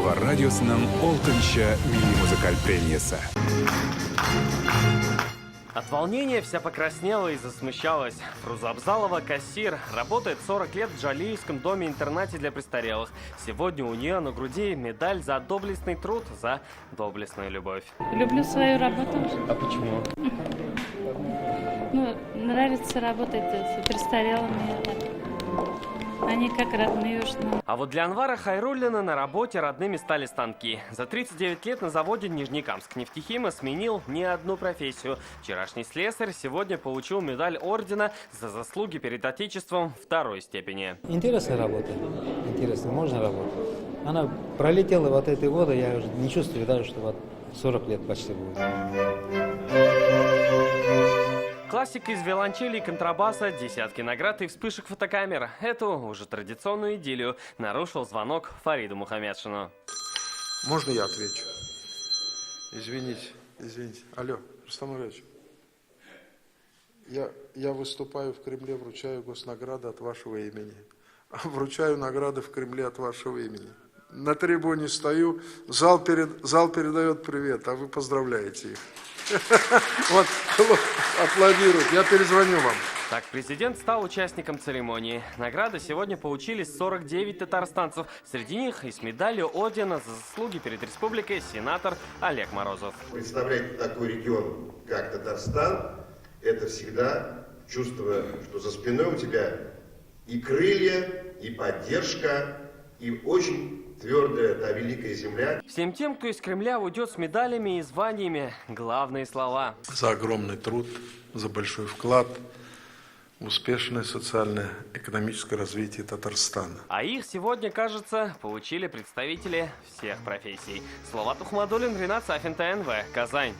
var Radyosu'nun 6. Milli Müzikal Премиясы. От волнения вся покраснела и засмущалась. Фруза Абзалова, кассир, работает 40 лет в Джалилевском доме-интернате для престарелых. Сегодня у нее на груди медаль за доблестный труд, за доблестную любовь. Люблю свою работу. А почему? Нравится работать с престарелыми. Они как родные уж нам. А вот для Анвара Хайруллина на работе родными стали станки. За 39 лет на заводе Нижнекамск нефтехима сменил не одну профессию. Вчерашний слесарь сегодня получил медаль ордена за заслуги перед Отечеством второй степени. Интересная работа. Интересно, можно работать. Она пролетела вот этой года, я уже не чувствую даже, что вот 40 лет почти будет. Классика из виолончели и контрабаса, десятки наград и вспышек фотокамер. Эту уже традиционную идиллию нарушил звонок Фариду Мухаммедшину. Можно я отвечу? Извините. Алло, Рустам Ильич. Я выступаю в Кремле, вручаю госнаграды от вашего имени. Вручаю награды в Кремле от вашего имени. На трибуне стою, зал передает привет, а вы поздравляете их. Вот, аплодируют. Я перезвоню вам. Так, президент стал участником церемонии. Награды сегодня получили 49 татарстанцев. Среди них и с медалью ордена за заслуги перед республикой сенатор Олег Морозов. Представлять такой регион, как Татарстан, это всегда чувство, что за спиной у тебя и крылья, и поддержка, и очень твердая та великая земля. Всем тем, кто из Кремля уйдет с медалями и званиями, главные слова. За огромный труд, за большой вклад в успешное социально-экономическое развитие Татарстана. А их сегодня, кажется, получили представители всех профессий. Словат Ухмадуллин, Ринат Сафин, ТНВ, Казань.